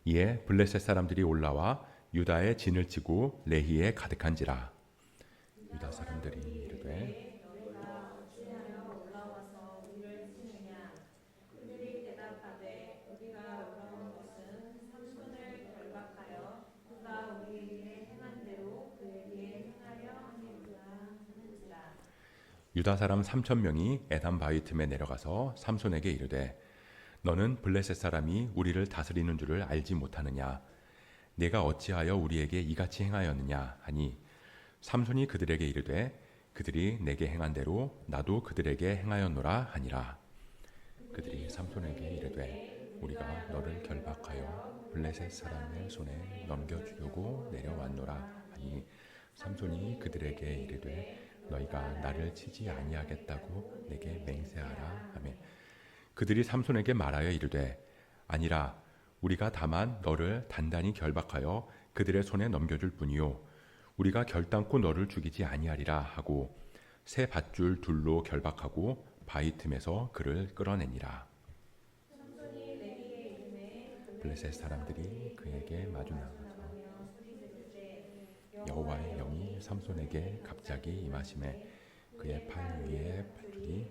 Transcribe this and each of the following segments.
이에 블레셋 사람들이 올라와 유다의 진을 치고 레히에 가득한지라. 유다 사람들이 이르되 유다 사람 3천 명이 에담 바위 틈에 내려가서 삼손에게 이르되 너는 블레셋 사람이 우리를 다스리는 줄을 알지 못하느냐? 내가 어찌하여 우리에게 이같이 행하였느냐 하니 삼손이 그들에게 이르되 그들이 내게 행한 대로 나도 그들에게 행하였노라 하니라. 그들이 삼손에게 이르되 우리가 너를 결박하여 블레셋 사람의 손에 넘겨주려고 내려왔노라 하니 삼손이 그들에게 이르되 너희가 나를 치지 아니하겠다고 내게 맹세하라 하며 그들이 삼손에게 말하여 이르되 아니라 우리가 다만 너를 단단히 결박하여 그들의 손에 넘겨줄 뿐이요 우리가 결단코 너를 죽이지 아니하리라 하고 새 밧줄 둘로 결박하고 바위 틈에서 그를 끌어내니라. 블레셋 사람들이 그에게 마주 나가서 여호와의 영이 삼손에게 갑자기 임하심에 그의 팔 위에 밧줄이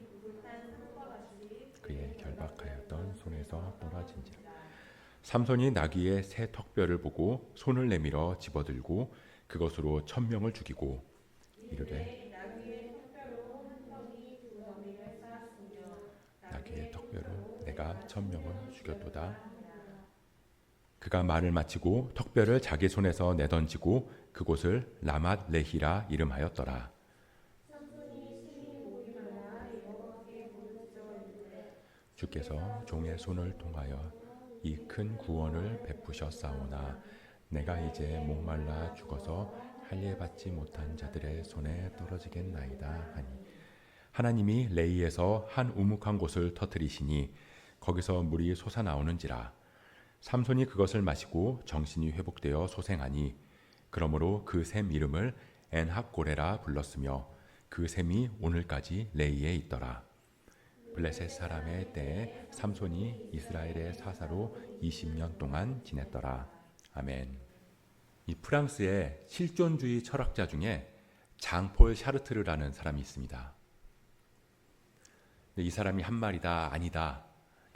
그의 결박하였던 손에서 떨어진지라. 삼손이 나귀의 새 턱뼈를 보고 손을 내밀어 집어들고 그것으로 1,000명을 죽이고 이르되 나귀의 턱뼈로 내가 1,000명을 죽였도다. 그가 말을 마치고 턱뼈를 자기 손에서 내던지고 그곳을 라맛 레히라 이름하였더라. 주께서 종의 손을 통하여 이 큰 구원을 베푸셨사오나 내가 이제 목말라 죽어서 할례받지 못한 자들의 손에 떨어지겠나이다 하니 하나님이 레이에서 한 우묵한 곳을 터뜨리시니 거기서 물이 솟아나오는지라. 삼손이 그것을 마시고 정신이 회복되어 소생하니 그러므로 그 샘 이름을 엔학고레라 불렀으며 그 샘이 오늘까지 레이에 있더라. 블레셋 사람의 때에 삼손이 이스라엘의 사사로 20년 동안 지냈더라. 아멘. 이 프랑스의 실존주의 철학자 중에 장폴 샤르트르라는 사람이 있습니다. 이 사람이 한 말이다 아니다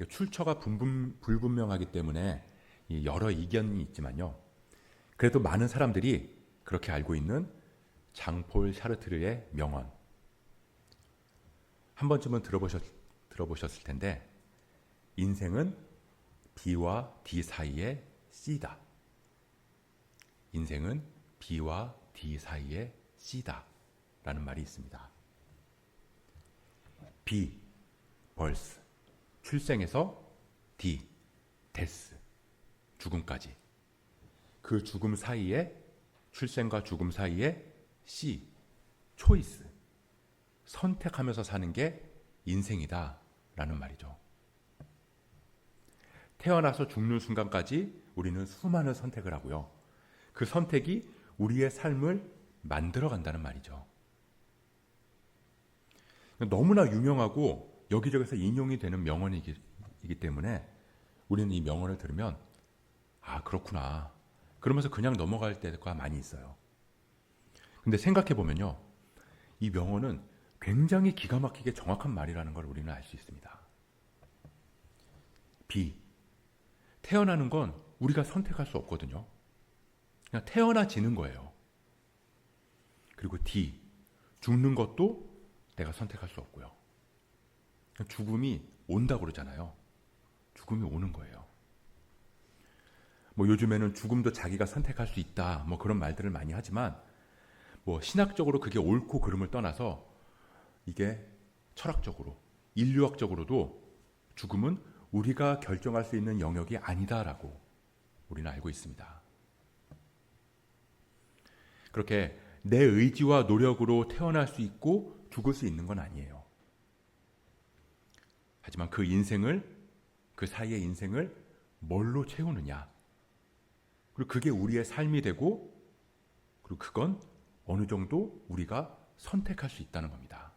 출처가 불분명하기 때문에 여러 이견이 있지만요. 그래도 많은 사람들이 그렇게 알고 있는 장폴 샤르트르의 명언 한 번쯤은 들어보셨을 텐데 인생은 B와 D 사이의 C다. 인생은 B와 D 사이의 C다 라는 말이 있습니다. B, 벌스, 출생에서 D, 데스, 죽음까지. 그 죽음 사이에 출생과 죽음 사이에 C, 초이스, 선택하면서 사는 게 인생이다 라는 말이죠. 태어나서 죽는 순간까지 우리는 수많은 선택을 하고요. 그 선택이 우리의 삶을 만들어간다는 말이죠. 너무나 유명하고 여기저기서 인용이 되는 명언이기 때문에 우리는 이 명언을 들으면 아 그렇구나 그러면서 그냥 넘어갈 때가 많이 있어요. 근데 생각해 보면요, 이 명언은 굉장히 기가 막히게 정확한 말이라는 걸 우리는 알 수 있습니다. B, 태어나는 건 우리가 선택할 수 없거든요. 그냥 태어나지는 거예요. 그리고 D, 죽는 것도 내가 선택할 수 없고요. 죽음이 온다고 그러잖아요. 죽음이 오는 거예요. 요즘에는 죽음도 자기가 선택할 수 있다 그런 말들을 많이 하지만 신학적으로 그게 옳고 그름을 떠나서 이게 철학적으로 인류학적으로도 죽음은 우리가 결정할 수 있는 영역이 아니다라고 우리는 알고 있습니다. 그렇게 내 의지와 노력으로 태어날 수 있고 죽을 수 있는 건 아니에요. 하지만 그 사이의 인생을 뭘로 채우느냐, 그리고 그게 우리의 삶이 되고 그리고 그건 어느 정도 우리가 선택할 수 있다는 겁니다.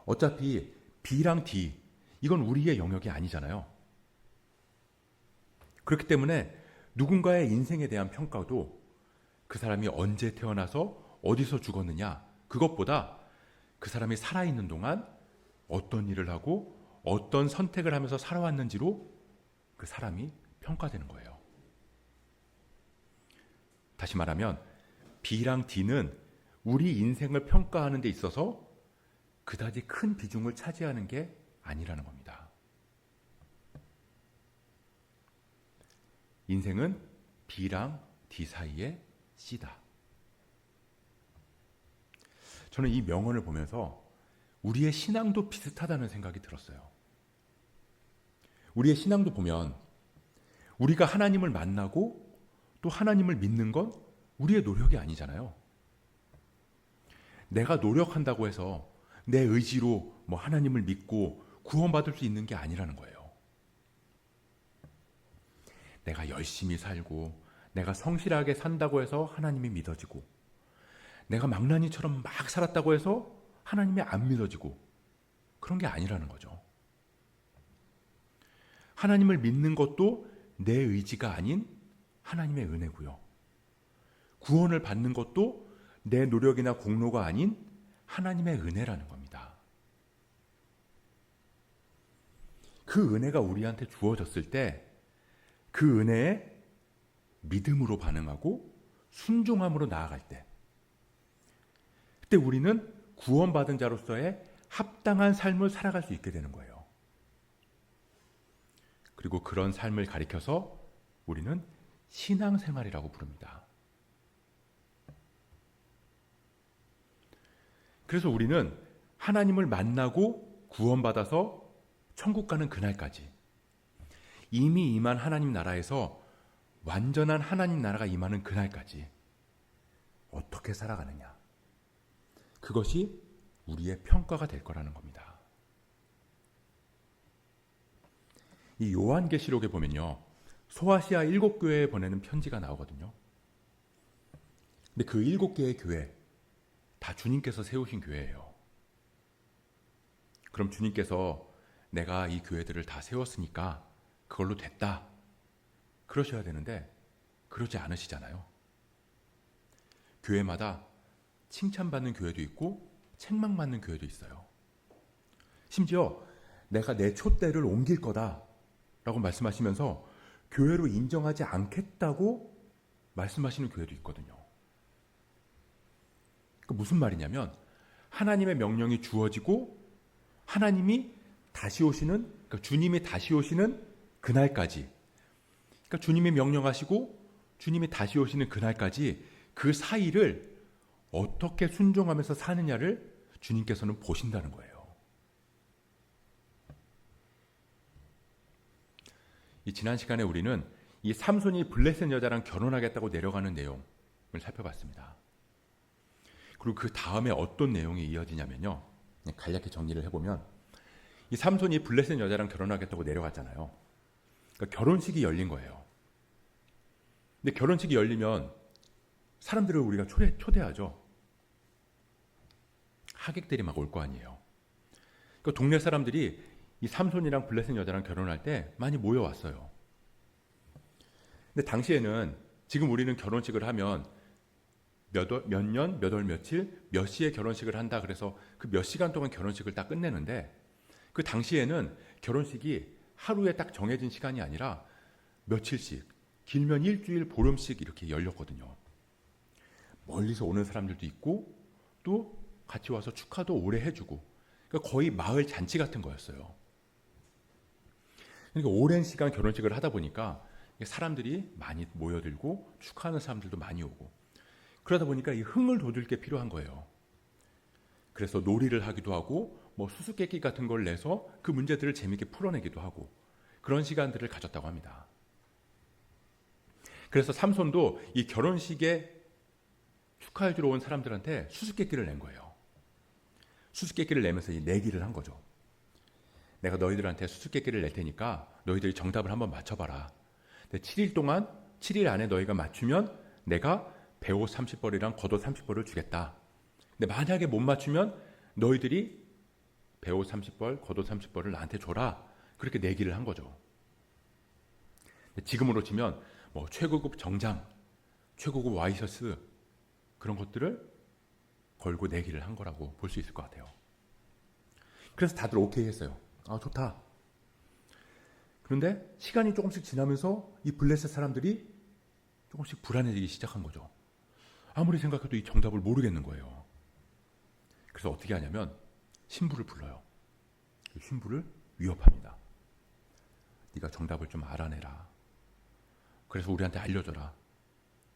어차피 B랑 D 이건 우리의 영역이 아니잖아요. 그렇기 때문에 누군가의 인생에 대한 평가도 그 사람이 언제 태어나서 어디서 죽었느냐, 그것보다 그 사람이 살아있는 동안 어떤 일을 하고 어떤 선택을 하면서 살아왔는지로 그 사람이 평가되는 거예요. 다시 말하면 B랑 D는 우리 인생을 평가하는 데 있어서 그다지 큰 비중을 차지하는 게 아니라는 겁니다. 인생은 B랑 D 사이의 C다. 저는 이 명언을 보면서 우리의 신앙도 비슷하다는 생각이 들었어요. 우리의 신앙도 보면 우리가 하나님을 만나고 또 하나님을 믿는 건 우리의 노력이 아니잖아요. 내가 노력한다고 해서 내 의지로 하나님을 믿고 구원받을 수 있는 게 아니라는 거예요. 내가 열심히 살고 내가 성실하게 산다고 해서 하나님이 믿어지고, 내가 망나니처럼 막 살았다고 해서 하나님이 안 믿어지고, 그런 게 아니라는 거죠. 하나님을 믿는 것도 내 의지가 아닌 하나님의 은혜고요. 구원을 받는 것도 내 노력이나 공로가 아닌 하나님의 은혜라는 겁니다. 그 은혜가 우리한테 주어졌을 때 그 은혜에 믿음으로 반응하고 순종함으로 나아갈 때, 그때 우리는 구원받은 자로서의 합당한 삶을 살아갈 수 있게 되는 거예요. 그리고 그런 삶을 가리켜서 우리는 신앙생활이라고 부릅니다. 그래서 우리는 하나님을 만나고 구원받아서 천국 가는 그날까지 이미 임한 하나님 나라에서 완전한 하나님 나라가 임하는 그날까지 어떻게 살아가느냐, 그것이 우리의 평가가 될 거라는 겁니다. 이 요한계시록에 보면요, 소아시아 7교회에 보내는 편지가 나오거든요. 근데 그 7개의 교회 다 주님께서 세우신 교회예요. 그럼 주님께서 내가 이 교회들을 다 세웠으니까 그걸로 됐다, 그러셔야 되는데 그러지 않으시잖아요. 교회마다 칭찬받는 교회도 있고 책망받는 교회도 있어요. 심지어 내가 내 촛대를 옮길 거다 라고 말씀하시면서 교회로 인정하지 않겠다고 말씀하시는 교회도 있거든요. 그 무슨 말이냐면 하나님의 명령이 주어지고 하나님이 다시 오시는, 그러니까 주님이 다시 오시는 그날까지, 그러니까 주님이 명령하시고 주님이 다시 오시는 그날까지 그 사이를 어떻게 순종하면서 사느냐를 주님께서는 보신다는 거예요. 이 지난 시간에 우리는 이 삼손이 블레셋 여자랑 결혼하겠다고 내려가는 내용을 살펴봤습니다. 그리고 그 다음에 어떤 내용이 이어지냐면요, 간략히 정리를 해보면 이 삼손이 블레셋 여자랑 결혼하겠다고 내려갔잖아요. 그러니까 결혼식이 열린 거예요. 근데 결혼식이 열리면 사람들을 우리가 초대하죠. 하객들이 막 올 거 아니에요. 그러니까 동네 사람들이 이 삼손이랑 블레셋 여자랑 결혼할 때 많이 모여왔어요. 근데 당시에는 지금 우리는 결혼식을 하면 몇 년, 몇 월, 며칠, 몇 시에 결혼식을 한다 그래서 그 몇 시간 동안 결혼식을 딱 끝내는데, 그 당시에는 결혼식이 하루에 딱 정해진 시간이 아니라 며칠씩, 길면 일주일, 보름씩 이렇게 열렸거든요. 멀리서 오는 사람들도 있고 또 같이 와서 축하도 오래 해주고, 그러니까 거의 마을 잔치 같은 거였어요. 그러니까 오랜 시간 결혼식을 하다 보니까 사람들이 많이 모여들고 축하하는 사람들도 많이 오고, 그러다 보니까 이 흥을 돋을 게 필요한 거예요. 그래서 놀이를 하기도 하고 수수께끼 같은 걸 내서 그 문제들을 재미있게 풀어내기도 하고, 그런 시간들을 가졌다고 합니다. 그래서 삼손도 이 결혼식에 축하해 주러 온 사람들한테 수수께끼를 낸 거예요. 수수께끼를 내면서 이 내기를 한 거죠. 내가 너희들한테 수수께끼를 낼 테니까 너희들이 정답을 한번 맞춰봐라. 근데 7일 안에 너희가 맞추면 내가 배옷 30벌이랑 겉옷 30벌을 주겠다. 근데 만약에 못 맞추면 너희들이 배옷 30벌, 겉옷 30벌을 나한테 줘라. 그렇게 내기를 한 거죠. 지금으로 치면 뭐 최고급 정장, 최고급 와이셔츠 그런 것들을 걸고 내기를 한 거라고 볼 수 있을 것 같아요. 그래서 다들 오케이 했어요. 아, 좋다. 그런데 시간이 조금씩 지나면서 이 블레셋 사람들이 조금씩 불안해지기 시작한 거죠. 아무리 생각해도 이 정답을 모르겠는 거예요. 그래서 어떻게 하냐면 신부를 불러요. 신부를 위협합니다. 네가 정답을 좀 알아내라. 그래서 우리한테 알려줘라.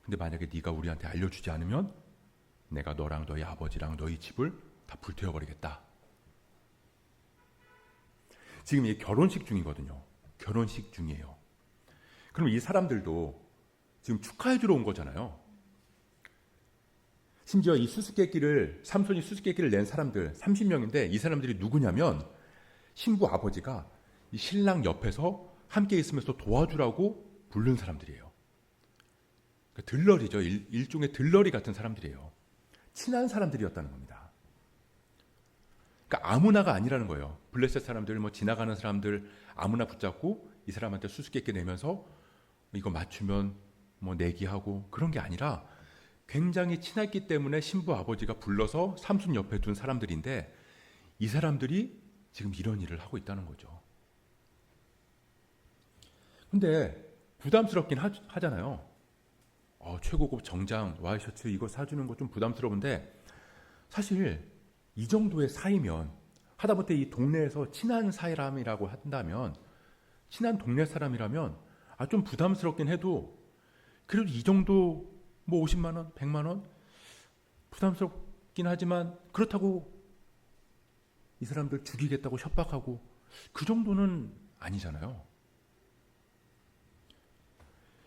근데 만약에 네가 우리한테 알려주지 않으면 내가 너랑 너희 아버지랑 너희 집을 다 불태워버리겠다. 지금 이 결혼식 중이거든요. 결혼식 중이에요. 그럼 이 사람들도 지금 축하해주러 온 거잖아요. 심지어 이 수수께끼를, 삼손이 수수께끼를 낸 사람들 30명인데 이 사람들이 누구냐면 신부 아버지가 이 신랑 옆에서 함께 있으면서 도와주라고 부른 사람들이에요. 그러니까 들러리죠. 일종의 들러리 같은 사람들이에요. 친한 사람들이었다는 겁니다. 그러니까 아무나가 아니라는 거예요. 블레셋 사람들, 뭐 지나가는 사람들 아무나 붙잡고 이 사람한테 수수께끼 내면서 이거 맞추면 뭐 내기하고 그런 게 아니라 굉장히 친했기 때문에 신부 아버지가 불러서 삼손 옆에 둔 사람들인데 이 사람들이 지금 이런 일을 하고 있다는 거죠. 근데 부담스럽긴 하잖아요. 최고급 정장, 와이셔츠 이거 사주는 거 좀 부담스러운데 사실 이 정도의 사이면 하다못해 이 동네에서 친한 사람이라고 한다면 친한 동네 사람이라면 좀 부담스럽긴 해도 그래도 이 정도 뭐 50만 원, 100만 원 부담스럽긴 하지만 그렇다고 이 사람들 죽이겠다고 협박하고 그 정도는 아니잖아요.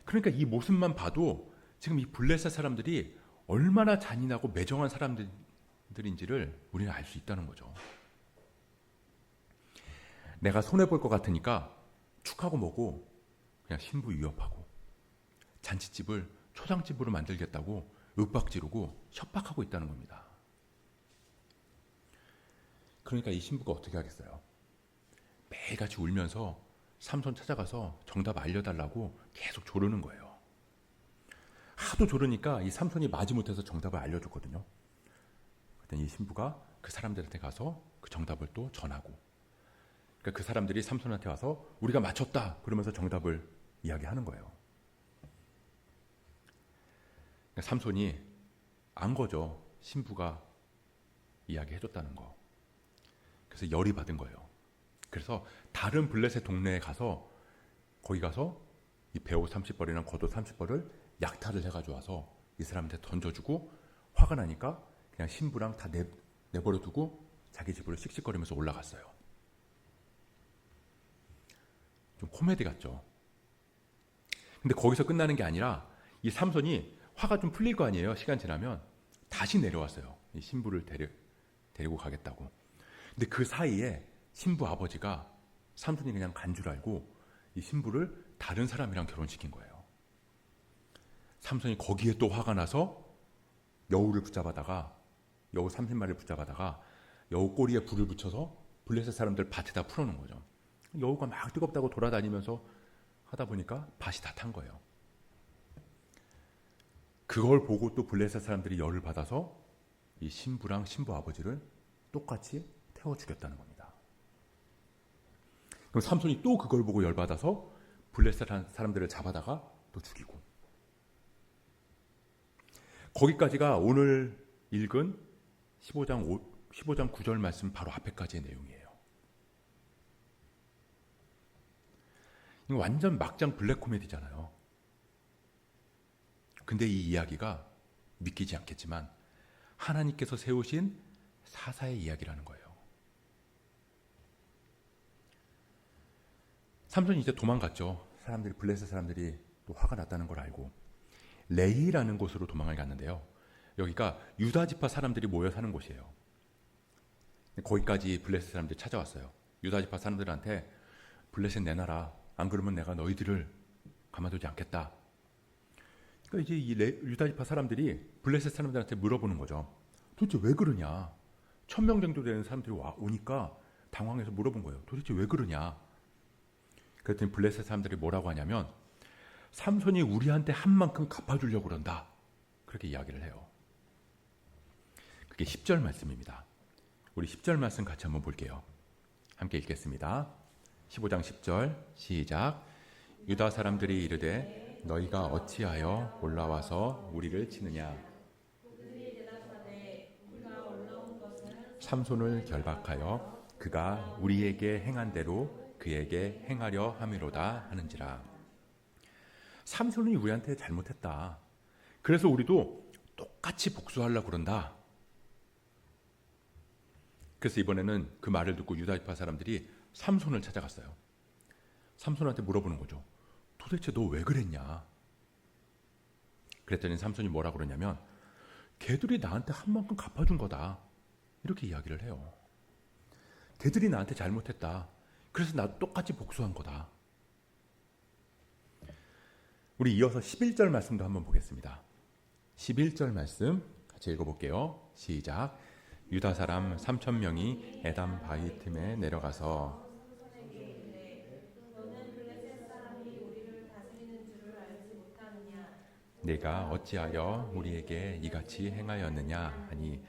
그러니까 이 모습만 봐도 지금 이 블레셋 사람들이 얼마나 잔인하고 매정한 사람들인지를 우리는 알 수 있다는 거죠. 내가 손해볼 것 같으니까 축하고 뭐고 그냥 신부 위협하고 잔치집을 초상집으로 만들겠다고 윽박지르고 협박하고 있다는 겁니다. 그러니까 이 신부가 어떻게 하겠어요? 매일같이 울면서 삼손 찾아가서 정답 알려달라고 계속 조르는 거예요. 하도 조르니까 이 삼손이 마지못해서 정답을 알려줬거든요. 그랬더니 이 신부가 그 사람들한테 가서 그 정답을 또 전하고, 그러니까 그 사람들이 삼손한테 와서 우리가 맞췄다 그러면서 정답을 이야기하는 거예요. 그러니까 삼손이 안 거죠. 신부가 이야기해줬다는 거. 그래서 열이 받은 거예요. 그래서 다른 블레셋 동네에 가서 거기 가서 이 베옷 30벌이랑 겉옷 30벌을 약탈을 해가지고 와서 이 사람한테 던져주고 화가 나니까 그냥 신부랑 다 내버려 두고 자기 집으로 씩씩거리면서 올라갔어요. 좀 코미디 같죠. 근데 거기서 끝나는 게 아니라 이 삼손이 화가 좀 풀릴 거 아니에요. 시간 지나면 다시 내려왔어요. 이 신부를 데리고 가겠다고. 근데 그 사이에 신부 아버지가 삼손이 그냥 간 줄 알고 이 신부를 다른 사람이랑 결혼시킨 거예요. 삼손이 거기에 또 화가 나서 여우를 붙잡아다가 여우 30마리를 붙잡아다가 여우 꼬리에 불을 붙여서 블레셋 사람들 밭에다 풀어놓은 거죠. 여우가 막 뜨겁다고 돌아다니면서 하다 보니까 밭이 다 탄 거예요. 그걸 보고 또 블레셋 사람들이 열을 받아서 이 신부랑 신부 아버지를 똑같이 태워 죽였다는 겁니다. 그럼 삼손이 또 그걸 보고 열받아서 블레셋 사람들을 잡아다가 또 죽이고. 거기까지가 오늘 읽은 15장 9절 말씀 바로 앞에까지의 내용이에요. 이거 완전 막장 블랙 코미디잖아요. 근데 이 이야기가 믿기지 않겠지만 하나님께서 세우신 사사의 이야기라는 거예요. 삼손이 이제 도망갔죠. 사람들이 블레셋 사람들이 또 화가 났다는 걸 알고 레히라는 곳으로 도망을 갔는데요. 여기가 유다 지파 사람들이 모여 사는 곳이에요. 거기까지 블레셋 사람들이 찾아왔어요. 유다 지파 사람들한테 블레셋 내놔라. 안 그러면 내가 너희들을 가만두지 않겠다. 그러니까 이제 이 유다 지파 사람들이 블레셋 사람들한테 물어보는 거죠. 도대체 왜 그러냐? 1000명 정도 되는 사람들이 오니까 당황해서 물어본 거예요. 도대체 왜 그러냐? 그랬더니 블레셋 사람들이 뭐라고 하냐면 삼손이 우리한테 한 만큼 갚아주려고 그런다. 그렇게 이야기를 해요. 그게 10절 말씀입니다. 우리 10절 말씀 같이 한번 볼게요. 함께 읽겠습니다. 15장 10절 시작. 유다 사람들이 이르되 너희가 어찌하여 올라와서 우리를 치느냐. 삼손을 결박하여 그가 우리에게 행한 대로 그에게 행하려 함이로다 하는지라. 삼손이 우리한테 잘못했다. 그래서 우리도 똑같이 복수하려고 그런다. 그래서 이번에는 그 말을 듣고 유다파 사람들이 삼손을 찾아갔어요. 삼손한테 물어보는 거죠. 도대체 너 왜 그랬냐? 그랬더니 삼손이 뭐라 그러냐면 걔들이 나한테 한 만큼 갚아준 거다. 이렇게 이야기를 해요. 걔들이 나한테 잘못했다. 그래서 나도 똑같이 복수한 거다. 우리 이어서 11절 말씀도 한번 보겠습니다. 11절 말씀 같이 읽어볼게요. 시작. 유다 사람 3,000명이 에담 바위 틈에 내려가서 내가 어찌하여 우리에게 이같이 행하였느냐 하니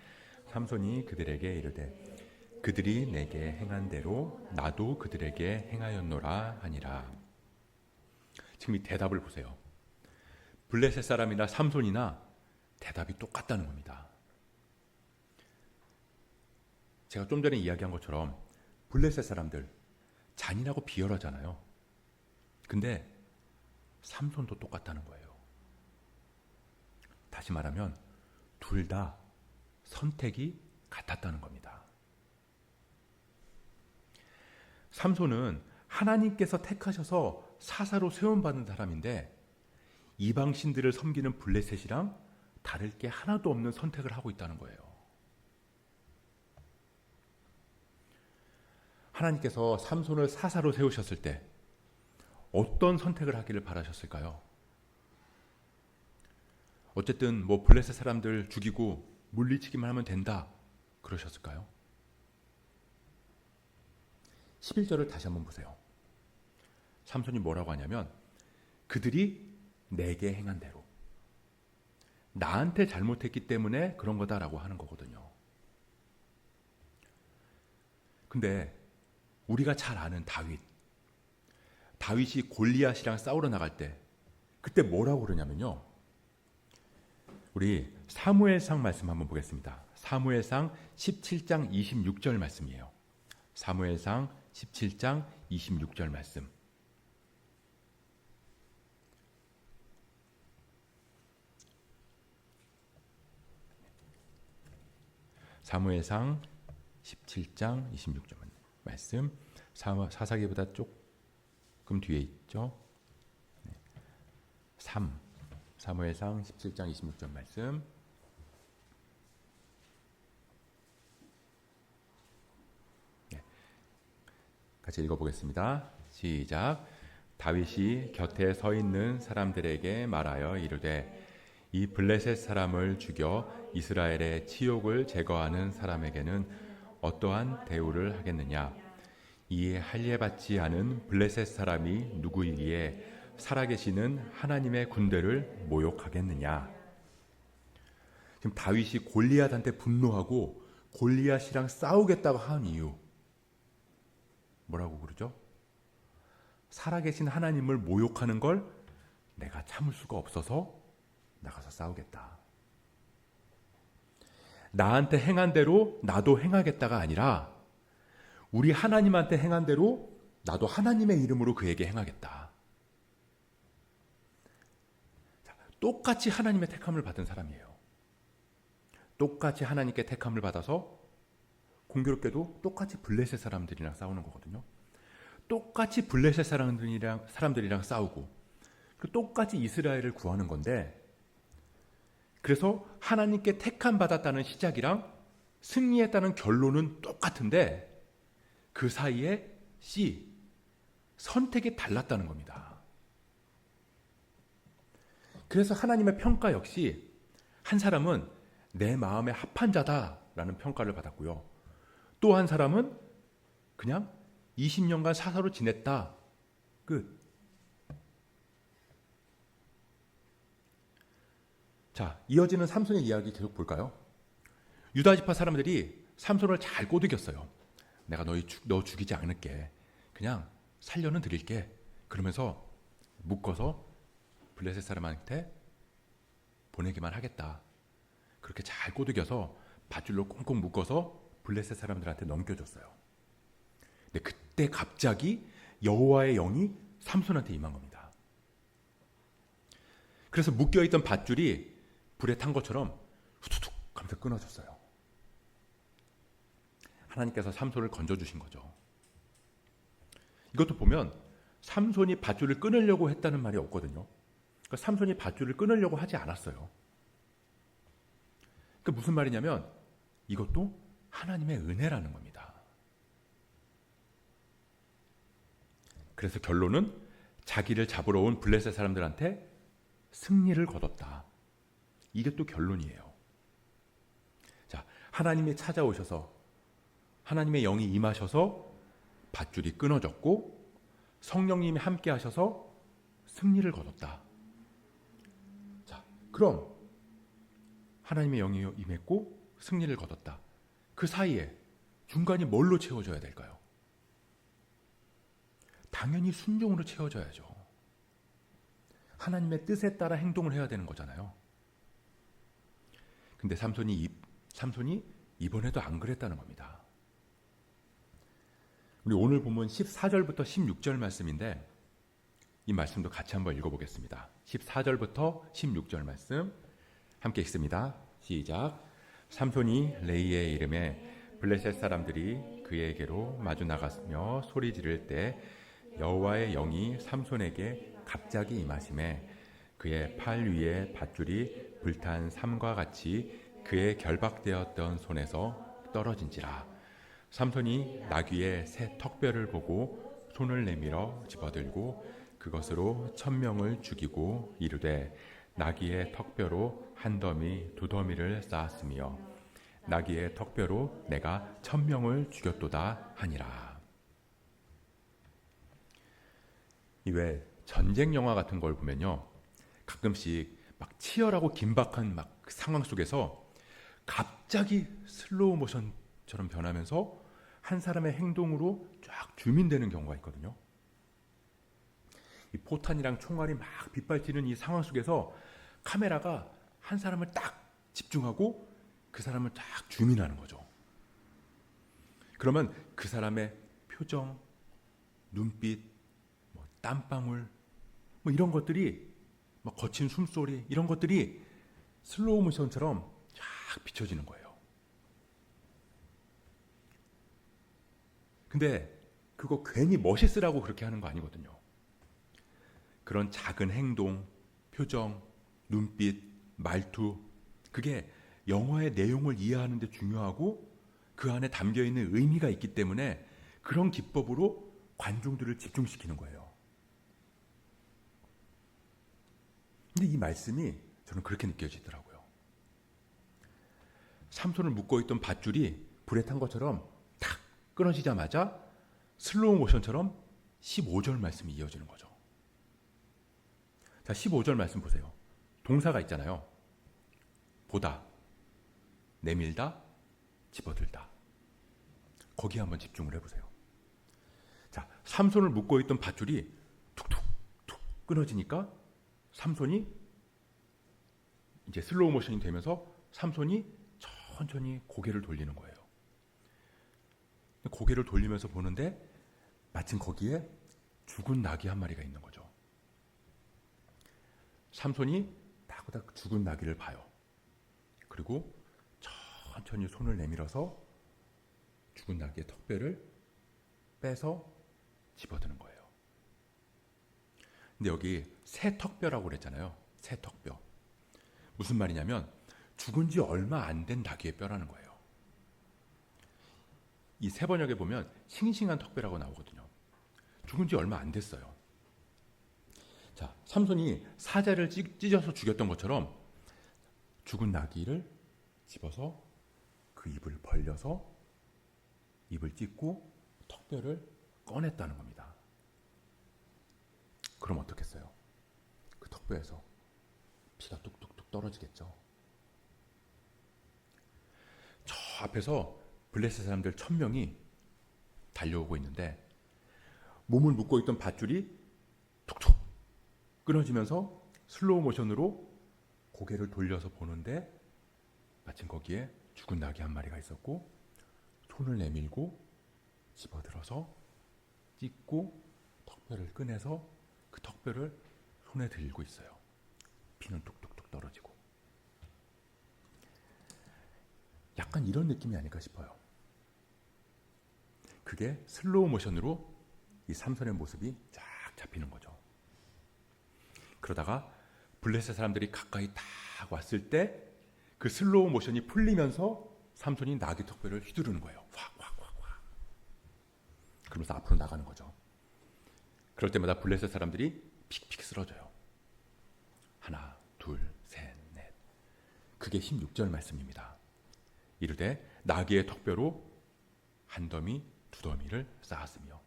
삼손이 그들에게 이르되 그들이 내게 행한 대로 나도 그들에게 행하였노라 하니라. 지금 이 대답을 보세요. 블레셋 사람이나 삼손이나 대답이 똑같다는 겁니다. 제가 좀 전에 이야기한 것처럼 블레셋 사람들 잔인하고 비열하잖아요. 근데 삼손도 똑같다는 거예요. 다시 말하면 둘 다 선택이 같았다는 겁니다. 삼손은 하나님께서 택하셔서 사사로 세움받은 사람인데 이방 신들을 섬기는 블레셋이랑 다를 게 하나도 없는 선택을 하고 있다는 거예요. 하나님께서 삼손을 사사로 세우셨을 때 어떤 선택을 하기를 바라셨을까요? 어쨌든 뭐 블레셋 사람들 죽이고 물리치기만 하면 된다 그러셨을까요? 11절을 다시 한번 보세요. 삼손이 뭐라고 하냐면 그들이 내게 행한 대로 나한테 잘못했기 때문에 그런 거다라고 하는 거거든요. 근데 우리가 잘 아는 다윗이 골리앗이랑 싸우러 나갈 때 그때 뭐라고 그러냐면요. 우리 사무엘상 말씀 한번 보겠습니다. 사무엘상 17장 26절 말씀이에요. 사무엘상 17장 26절 말씀. 사무엘상 17장 26절 말씀. 사사기보다 조금 뒤에 있죠. 3. 사무엘상 17장 26절 말씀. 같이 읽어보겠습니다. 시작. 다윗이 곁에 서 있는 사람들에게 말하여 이르되 이 블레셋 사람을 죽여 이스라엘의 치욕을 제거하는 사람에게는 어떠한 대우를 하겠느냐. 이에 할례받지 않은 블레셋 사람이 누구이기에 살아계시는 하나님의 군대를 모욕하겠느냐. 지금 다윗이 골리앗한테 분노하고 골리앗이랑 싸우겠다고 한 이유 뭐라고 그러죠? 살아계신 하나님을 모욕하는 걸 내가 참을 수가 없어서 나가서 싸우겠다. 나한테 행한 대로 나도 행하겠다가 아니라 우리 하나님한테 행한 대로 나도 하나님의 이름으로 그에게 행하겠다. 똑같이 하나님의 택함을 받은 사람이에요. 똑같이 하나님께 택함을 받아서 공교롭게도 똑같이 블레셋 사람들이랑 싸우는 거거든요. 똑같이 블레셋 사람들이랑 싸우고 똑같이 이스라엘을 구하는 건데 그래서 하나님께 택함 받았다는 시작이랑 승리했다는 결론은 똑같은데 그 사이에 선택이 달랐다는 겁니다. 그래서 하나님의 평가 역시 한 사람은 내 마음에 합한 자다라는 평가를 받았고요. 또 한 사람은 그냥 20년간 사사로 지냈다. 끝. 자, 이어지는 삼손의 이야기 계속 볼까요? 유다 지파 사람들이 삼손을 잘 꼬드겼어요. 내가 너 죽이지 않을게. 그냥 살려는 드릴게. 그러면서 묶어서 블레셋 사람한테 보내기만 하겠다. 그렇게 잘 꼬드겨서 밧줄로 꽁꽁 묶어서 블레셋 사람들한테 넘겨줬어요. 근데 그때 갑자기 여호와의 영이 삼손한테 임한 겁니다. 그래서 묶여있던 밧줄이 불에 탄 것처럼 후두둑 하면서 끊어졌어요. 하나님께서 삼손을 건져주신 거죠. 이것도 보면 삼손이 밧줄을 끊으려고 했다는 말이 없거든요. 그러니까 삼손이 밧줄을 끊으려고 하지 않았어요. 그러니까 무슨 말이냐면 이것도 하나님의 은혜라는 겁니다. 그래서 결론은 자기를 잡으러 온 블레셋 사람들한테 승리를 거뒀다. 이게 또 결론이에요. 자, 하나님이 찾아오셔서 하나님의 영이 임하셔서 밧줄이 끊어졌고 성령님이 함께 하셔서 승리를 거뒀다. 자, 그럼 하나님의 영이 임했고 승리를 거뒀다. 그 사이에 중간이 뭘로 채워져야 될까요? 당연히 순종으로 채워져야죠. 하나님의 뜻에 따라 행동을 해야 되는 거잖아요. 근데 삼손이 이번에도 안 그랬다는 겁니다. 우리 오늘 본문 14절부터 16절 말씀인데 이 말씀도 같이 한번 읽어보겠습니다. 14절부터 16절 말씀 함께 읽습니다. 시작. 삼손이 레이의 이름에 블레셋 사람들이 그에게로 마주 나갔으며 소리 지를 때 여호와의 영이 삼손에게 갑자기 임하심에 그의 팔 위에 밧줄이 불탄 삼과 같이 그의 결박되었던 손에서 떨어진지라. 삼손이 나귀의 새 턱뼈를 보고 손을 내밀어 집어들고 그것으로 1000명을 죽이고 이르되 나귀의 턱뼈로 한 더미 두 더미를 쌓았으며 나귀의 턱뼈로 내가 1000명을 죽였도다 하니라. 이외 전쟁 영화 같은 걸 보면요, 가끔씩 막 치열하고 긴박한 막 상황 속에서 갑자기 슬로우 모션처럼 변하면서 한 사람의 행동으로 쫙 줌인되는 경우가 있거든요. 이 포탄이랑 총알이 막 빗발치는 이 상황 속에서 카메라가 한 사람을 딱 집중하고 그 사람을 딱 줌인하는 거죠. 그러면 그 사람의 표정, 눈빛, 땀방울, 이런 것들이 거친 숨소리, 이런 것들이 슬로우 모션처럼 쫙 비춰지는 거예요. 근데 그거 괜히 멋있으라고 그렇게 하는 거 아니거든요. 그런 작은 행동, 표정, 눈빛, 말투, 그게 영화의 내용을 이해하는 데 중요하고 그 안에 담겨있는 의미가 있기 때문에 그런 기법으로 관중들을 집중시키는 거예요. 근데 이 말씀이 저는 그렇게 느껴지더라고요. 삼손을 묶어있던 밧줄이 불에 탄 것처럼 탁 끊어지자마자 슬로우 모션처럼 15절 말씀이 이어지는 거죠. 자, 15절 말씀 보세요. 동사가 있잖아요. 보다, 내밀다, 집어들다. 거기에 한번 집중을 해보세요. 자, 삼손을 묶어있던 밧줄이 툭툭툭 끊어지니까 삼손이 이제 슬로우 모션이 되면서 삼손이 천천히 고개를 돌리는 거예요. 고개를 돌리면서 보는데 마침 거기에 죽은 나귀 한 마리가 있는 거죠. 삼손이 따그닥 죽은 나귀를 봐요. 그리고 천천히 손을 내밀어서 죽은 나귀의 턱뼈를 빼서 집어드는 거예요. 근데 여기 새 턱뼈라고 그랬잖아요. 새 턱뼈. 무슨 말이냐면 죽은 지 얼마 안 된 나귀의 뼈라는 거예요. 이 세 번역에 보면 싱싱한 턱뼈라고 나오거든요. 죽은 지 얼마 안 됐어요. 자, 삼손이 사자를 찢어서 죽였던 것처럼 죽은 나귀를 집어서 그 입을 벌려서 입을 찢고 턱뼈를 꺼냈다는 겁니다. 그럼 어떻겠어요? 그 턱뼈에서 피가 뚝뚝뚝 떨어지겠죠. 저 앞에서 블레셋 사람들 1000명이 달려오고 있는데 몸을 묶고 있던 밧줄이 툭툭 끊어지면서 슬로우 모션으로 고개를 돌려서 보는데 마침 거기에 죽은 나귀 한 마리가 있었고 손을 내밀고 집어들어서 찢고 턱뼈를 꺼내서 그 턱뼈를 손에 들고 있어요. 피는 뚝뚝뚝 떨어지고. 약간 이런 느낌이 아닐까 싶어요. 그게 슬로우 모션으로 이 삼손의 모습이 쫙 잡히는 거죠. 그러다가 블레셋 사람들이 가까이 딱 왔을 때 그 슬로우 모션이 풀리면서 삼손이 나귀 턱뼈를 휘두르는 거예요. 확. 그러면서 앞으로 나가는 거죠. 그럴 때마다 블레셋 사람들이 픽픽 쓰러져요. 하나, 둘, 셋, 넷. 그게 16절 말씀입니다. 이르되 나귀의 턱뼈로 한 더미, 두 더미를 쌓았으며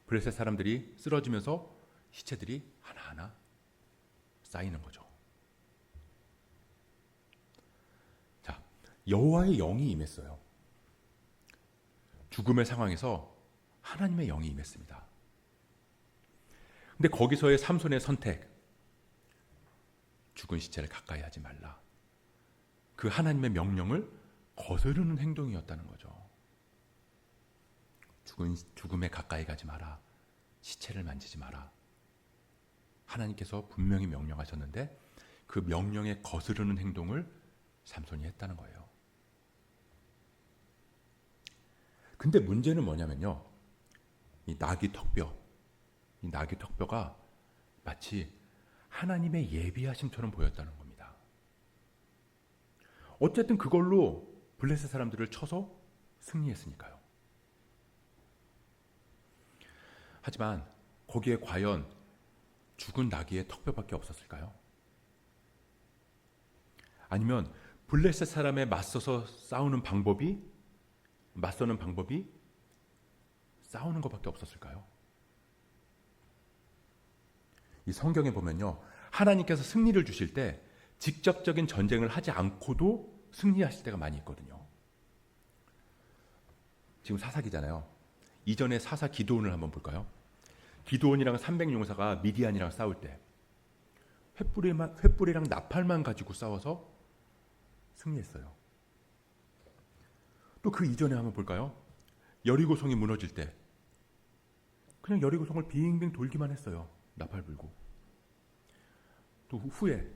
블레셋 사람들이 쓰러지면서 시체들이 하나하나 쌓이는 거죠. 자, 여호와의 영이 임했어요. 죽음의 상황에서 하나님의 영이 임했습니다. 근데 거기서의 삼손의 선택, 죽은 시체를 가까이 하지 말라. 그 하나님의 명령을 거스르는 행동이었다는 거죠. 죽음에 가까이 가지 마라. 시체를 만지지 마라. 하나님께서 분명히 명령하셨는데 그 명령에 거스르는 행동을 삼손이 했다는 거예요. 근데 문제는 뭐냐면요. 이 나귀 턱뼈가 마치 하나님의 예비하심처럼 보였다는 겁니다. 어쨌든 그걸로 블레셋 사람들을 쳐서 승리했으니까요. 하지만 거기에 과연 죽은 나귀의 턱뼈밖에 없었을까요? 아니면 블레셋 사람에 맞서는 방법이 싸우는 것밖에 없었을까요? 이 성경에 보면요, 하나님께서 승리를 주실 때 직접적인 전쟁을 하지 않고도 승리하실 때가 많이 있거든요. 지금 사사기잖아요. 이전에 사사 기드온을 한번 볼까요? 기드온이랑 300용사가 미디안이랑 싸울 때 횃불이랑 나팔만 가지고 싸워서 승리했어요. 또 그 이전에 한번 볼까요? 여리고성이 무너질 때 그냥 여리고성을 빙빙 돌기만 했어요. 나팔 불고. 또 후에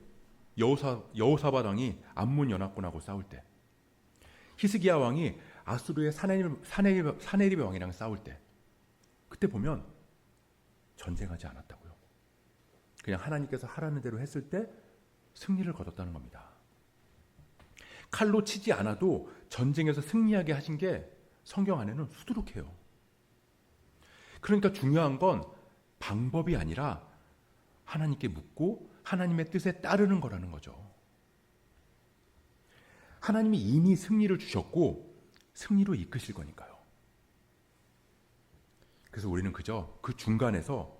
여호사밧 왕이 암몬 연합군하고 싸울 때, 히스기야 왕이 아수르의 사네립 왕이랑 싸울 때, 그때 보면 전쟁하지 않았다고요. 그냥 하나님께서 하라는 대로 했을 때 승리를 거뒀다는 겁니다. 칼로 치지 않아도 전쟁에서 승리하게 하신 게 성경 안에는 수두룩해요. 그러니까 중요한 건 방법이 아니라 하나님께 묻고 하나님의 뜻에 따르는 거라는 거죠. 하나님이 이미 승리를 주셨고 승리로 이끄실 거니까요. 그래서 우리는 그저 그 중간에서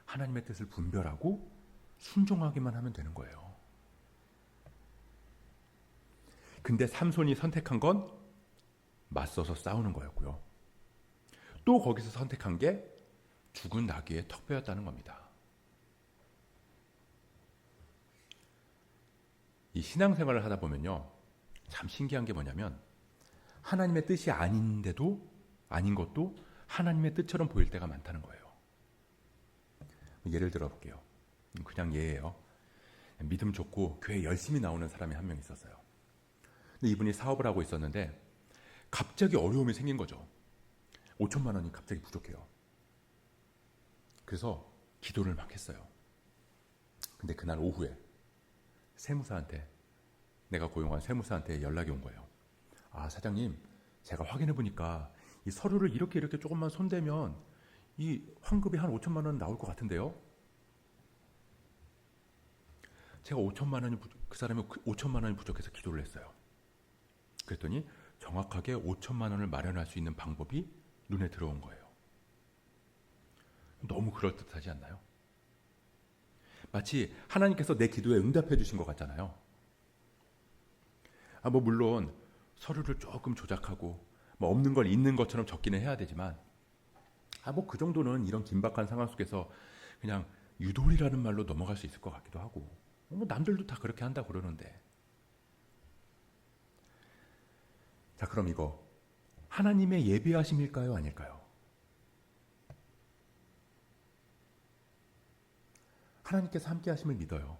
하나님의 뜻을 분별하고 순종하기만 하면 되는 거예요. 근데 삼손이 선택한 건 맞서서 싸우는 거였고요. 또 거기서 선택한 게 죽은 나귀의 턱뼈였다는 겁니다. 이 신앙생활을 하다 보면요, 참 신기한 게 뭐냐면 하나님의 뜻이 아닌 것도 하나님의 뜻처럼 보일 때가 많다는 거예요. 예를 들어 볼게요. 그냥 예예요. 믿음 좋고 교회 열심히 나오는 사람이 한 명 있었어요. 근데 이분이 사업을 하고 있었는데 갑자기 어려움이 생긴 거죠. 5천만 원이 갑자기 부족해요. 그래서 기도를 막 했어요. 근데 그날 오후에 내가 고용한 세무사한테 연락이 온 거예요. 아, 사장님, 제가 확인해 보니까 이 서류를 이렇게 조금만 손대면 이 환급이 한 5천만 원 나올 것 같은데요. 제가 그 사람이 5천만 원이 부족해서 기도를 했어요. 그랬더니 정확하게 5천만 원을 마련할 수 있는 방법이 눈에 들어온 거예요. 너무 그럴듯하지 않나요? 마치 하나님께서 내 기도에 응답해 주신 것 같잖아요. 뭐 물론 서류를 조금 조작하고 뭐 없는 걸 있는 것처럼 적기는 해야 되지만 뭐 그 정도는 이런 긴박한 상황 속에서 그냥 유도리라는 말로 넘어갈 수 있을 것 같기도 하고 뭐 남들도 다 그렇게 한다고 그러는데. 자, 그럼 이거 하나님의 예비하심일까요? 아닐까요? 하나님께서 함께 하심을 믿어요.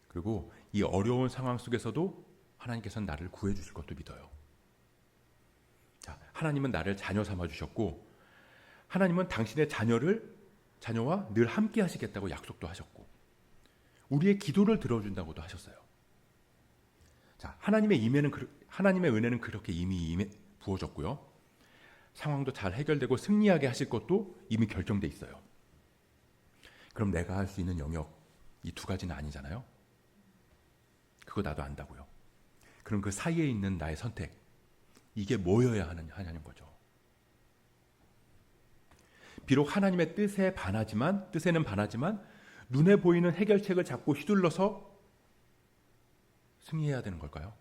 그리고 이 어려운 상황 속에서도 하나님께서는 나를 구해 주실 것도 믿어요. 자, 하나님은 나를 자녀 삼아 주셨고 하나님은 당신의 자녀와 늘 함께 하시겠다고 약속도 하셨고 우리의 기도를 들어준다고도 하셨어요. 자, 하나님의 은혜는 그렇게 이미 부어졌고요. 상황도 잘 해결되고 승리하게 하실 것도 이미 결정돼 있어요. 그럼 내가 할 수 있는 영역 이 두 가지는 아니잖아요. 그거 나도 안다고요. 그럼 그 사이에 있는 나의 선택 이게 뭐여야 하냐는 거죠. 비록 하나님의 뜻에는 반하지만 눈에 보이는 해결책을 잡고 휘둘러서 승리해야 되는 걸까요?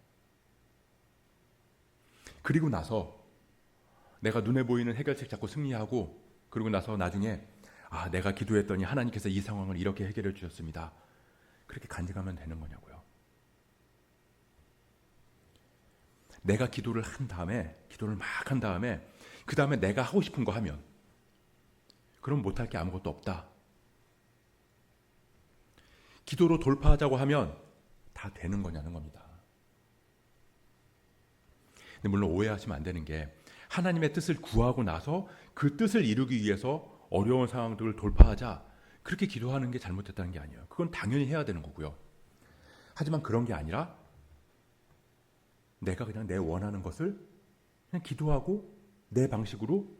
그리고 나서 내가 눈에 보이는 해결책 잡고 승리하고 그리고 나서 나중에 내가 기도했더니 하나님께서 이 상황을 이렇게 해결해 주셨습니다. 그렇게 간증하면 되는 거냐고요. 내가 기도를 막 한 다음에 그 다음에 내가 하고 싶은 거 하면 그럼 못할 게 아무것도 없다. 기도로 돌파하자고 하면 다 되는 거냐는 겁니다. 근데 물론 오해하시면 안 되는 게 하나님의 뜻을 구하고 나서 그 뜻을 이루기 위해서 어려운 상황들을 돌파하자 그렇게 기도하는 게 잘못됐다는 게 아니에요. 그건 당연히 해야 되는 거고요. 하지만 그런 게 아니라 내가 그냥 내 원하는 것을 그냥 기도하고 내 방식으로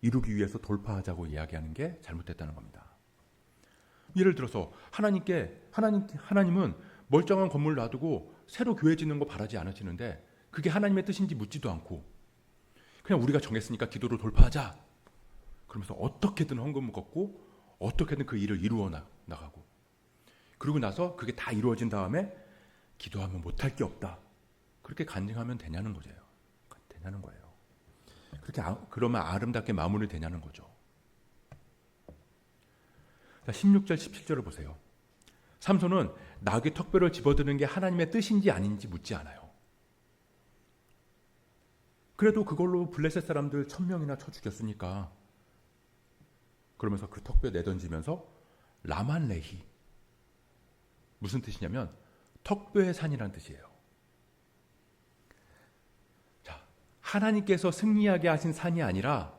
이루기 위해서 돌파하자고 이야기하는 게 잘못됐다는 겁니다. 예를 들어서 하나님은 멀쩡한 건물 놔두고 새로 교회 짓는 거 바라지 않으시는데 그게 하나님의 뜻인지 묻지도 않고 그냥 우리가 정했으니까 기도로 돌파하자 그러면서 어떻게든 헌금을 걷고 어떻게든 그 일을 이루어 나가고 그러고 나서 그게 다 이루어진 다음에 기도하면 못할 게 없다 그렇게 간증하면 되냐는 거예요. 그렇게 그러면 아름답게 마무리 되냐는 거죠. 자, 16절 17절을 보세요. 삼손은 나귀 턱뼈를 집어드는 게 하나님의 뜻인지 아닌지 묻지 않아요. 그래도 그걸로 블레셋 사람들 1000명이나 쳐 죽였으니까 그러면서 그 턱뼈 내던지면서 라만레히 무슨 뜻이냐면 턱뼈의 산이라는 뜻이에요. 자, 하나님께서 승리하게 하신 산이 아니라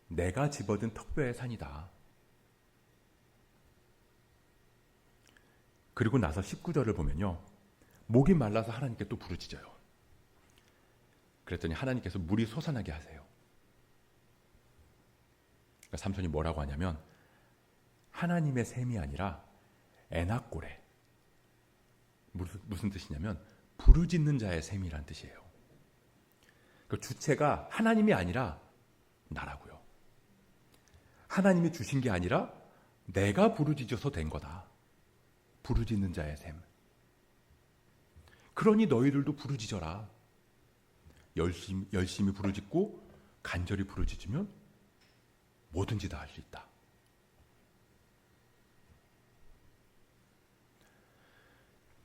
내가 집어든 턱뼈의 산이다. 그리고 나서 19절을 보면요. 목이 말라서 하나님께 또 부르짖어요. 그랬더니 하나님께서 물이 솟아나게 하세요. 그러니까 삼손이 뭐라고 하냐면 하나님의 셈이 아니라 에낙고레. 무슨 뜻이냐면 부르짖는 자의 셈이란 뜻이에요. 그 주체가 하나님이 아니라 나라고요. 하나님이 주신 게 아니라 내가 부르짖어서 된 거다. 부르짖는 자의 셈. 그러니 너희들도 부르짖어라. 열심히 부르짖고 간절히 부르짖으면 뭐든지 다 할 수 있다.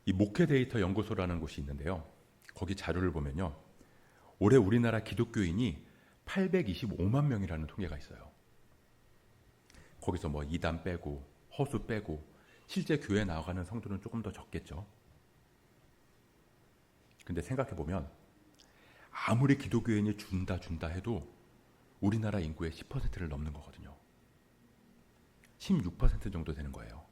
이 목회 데이터 연구소라는 곳이 있는데요. 거기 자료를 보면요. 올해 우리나라 기독교인이 825만 명이라는 통계가 있어요. 거기서 뭐 이단 빼고 허수 빼고 실제 교회 나아가는 성도는 조금 더 적겠죠. 근데 생각해보면 아무리 기독교인이 준다 해도 우리나라 인구의 10%를 넘는 거거든요. 16% 정도 되는 거예요.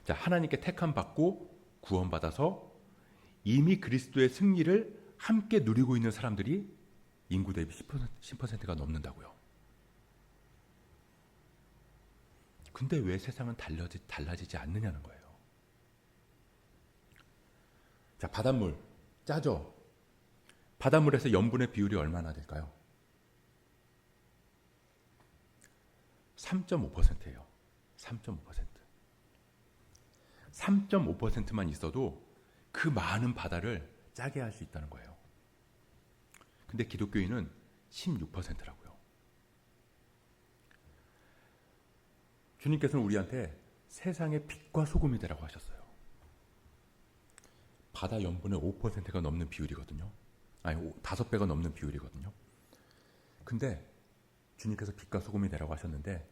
자, 하나님께 택함 받고 구원받아서 이미 그리스도의 승리를 함께 누리고 있는 사람들이 인구 대비 10%가 넘는다고요. 근데 왜 세상은 달라지지 않느냐는 거예요. 자, 바닷물 짜죠? 바닷물에서 염분의 비율이 얼마나 될까요? 3.5%예요. 3.5%. 3.5%만 있어도 그 많은 바다를 짜게 할 수 있다는 거예요. 근데 기독교인은 16%라고요. 주님께서는 우리한테 세상의 빛과 소금이 되라고 하셨어요. 바다 염분의 5%가 넘는 비율이거든요. 아니, 5배가 넘는 비율이거든요. 근데 주님께서 빛과 소금이 되라고 하셨는데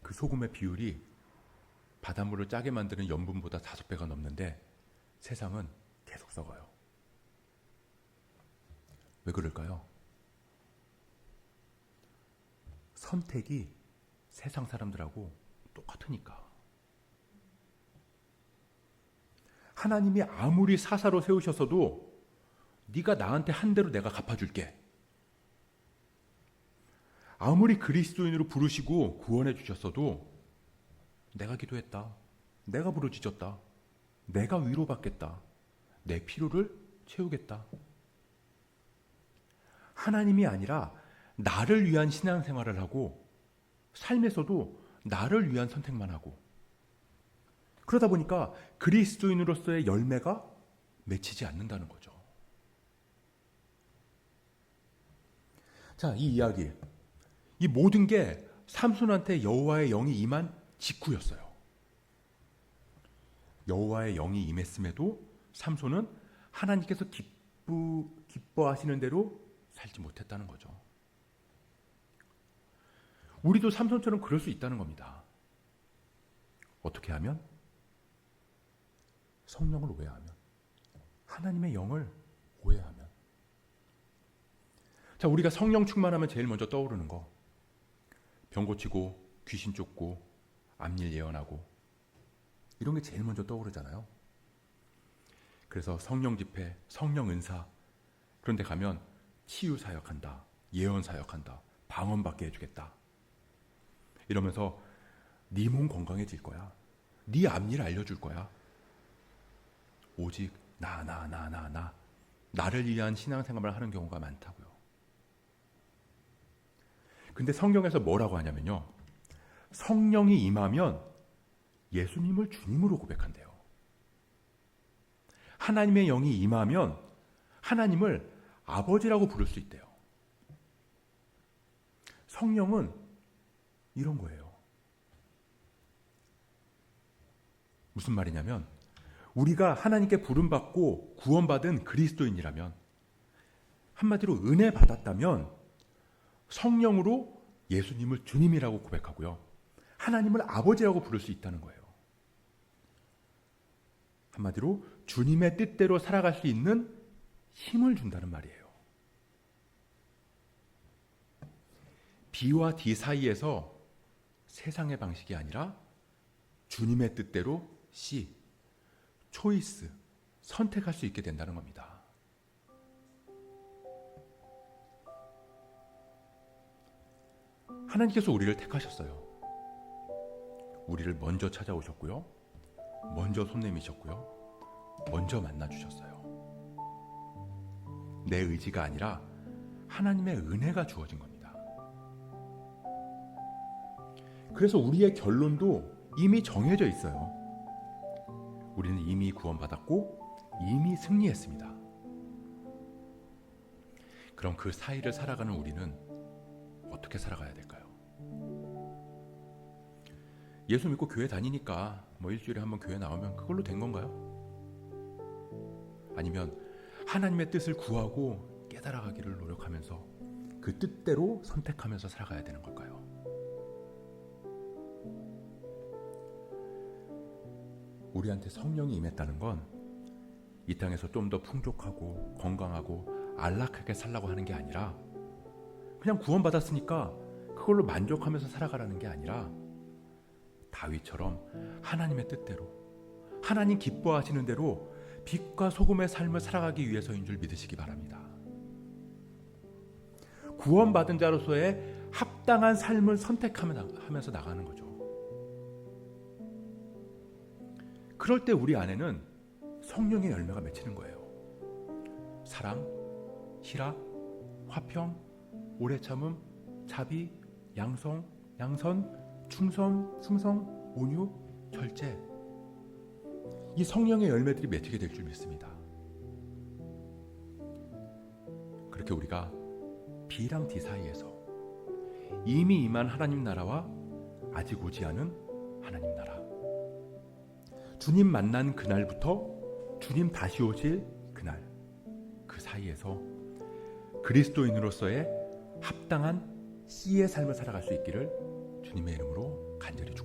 그 소금의 비율이 바닷물을 짜게 만드는 염분보다 5배가 넘는데 세상은 계속 썩어요. 왜 그럴까요? 선택이 세상 사람들하고 똑같으니까. 하나님이 아무리 사사로 세우셨어도 네가 나한테 한 대로 내가 갚아줄게. 아무리 그리스도인으로 부르시고 구원해 주셨어도 내가 기도했다. 내가 부르짖었다. 내가 위로받겠다. 내 필요를 채우겠다. 하나님이 아니라 나를 위한 신앙생활을 하고 삶에서도 나를 위한 선택만 하고 그러다 보니까 그리스도인으로서의 열매가 맺히지 않는다는 거죠. 자, 이 이야기, 이 모든 게 삼손한테 여호와의 영이 임한 직후였어요. 여호와의 영이 임했음에도 삼손은 하나님께서 기뻐하시는 대로 살지 못했다는 거죠. 우리도 삼손처럼 그럴 수 있다는 겁니다. 어떻게 하면? 성령을 오해하면, 하나님의 영을 오해하면. 자, 우리가 성령 충만하면 제일 먼저 떠오르는 거, 병 고치고 귀신 쫓고 앞일 예언하고 이런 게 제일 먼저 떠오르잖아요. 그래서 성령 집회, 성령 은사, 그런데 가면 치유 사역한다, 예언 사역한다, 방언받게 해주겠다 이러면서 네 몸 건강해질 거야, 네 앞일 알려줄 거야. 오직 나를 위한 신앙생활을 하는 경우가 많다고요. 근데 성경에서 뭐라고 하냐면요, 성령이 임하면 예수님을 주님으로 고백한대요. 하나님의 영이 임하면 하나님을 아버지라고 부를 수 있대요. 성령은 이런 거예요. 무슨 말이냐면 우리가 하나님께 부름받고 구원받은 그리스도인이라면, 한마디로 은혜 받았다면 성령으로 예수님을 주님이라고 고백하고요, 하나님을 아버지라고 부를 수 있다는 거예요. 한마디로 주님의 뜻대로 살아갈 수 있는 힘을 준다는 말이에요. B와 D 사이에서 세상의 방식이 아니라 주님의 뜻대로 C, 초이스, 선택할 수 있게 된다는 겁니다. 하나님께서 우리를 택하셨어요. 우리를 먼저 찾아오셨고요, 먼저 손 내미셨고요, 먼저 만나주셨어요. 내 의지가 아니라 하나님의 은혜가 주어진 겁니다. 그래서 우리의 결론도 이미 정해져 있어요. 우리는 이미 구원받았고 이미 승리했습니다. 그럼 그 사이를 살아가는 우리는 어떻게 살아가야 될까요? 예수 믿고 교회 다니니까 뭐 일주일에 한번 교회 나오면 그걸로 된 건가요? 아니면 하나님의 뜻을 구하고 깨달아가기를 노력하면서 그 뜻대로 선택하면서 살아가야 되는 걸까요? 우리한테 성령이 임했다는 건 이 땅에서 좀 더 풍족하고 건강하고 안락하게 살라고 하는 게 아니라, 그냥 구원받았으니까 그걸로 만족하면서 살아가라는 게 아니라, 다윗처럼 하나님의 뜻대로, 하나님 기뻐하시는 대로 빛과 소금의 삶을 살아가기 위해서인 줄 믿으시기 바랍니다. 구원받은 자로서의 합당한 삶을 선택하면서 나가는 거죠. 그럴 때 우리 안에는 성령의 열매가 맺히는 거예요. 사랑, 희락, 화평, 오래 참음, 자비, 양성, 양선, 충성, 승성, 온유, 절제, 이 성령의 열매들이 맺히게 될 줄 믿습니다. 이렇게 우리가 B랑 D 사이에서 이미 임한 하나님 나라와 아직 오지 않은 하나님 나라, 주님 만난 그날부터 주님 다시 오실 그날, 그 사이에서 그리스도인으로서의 합당한 C의 삶을 살아갈 수 있기를 주님의 이름으로 간절히 축원합니다.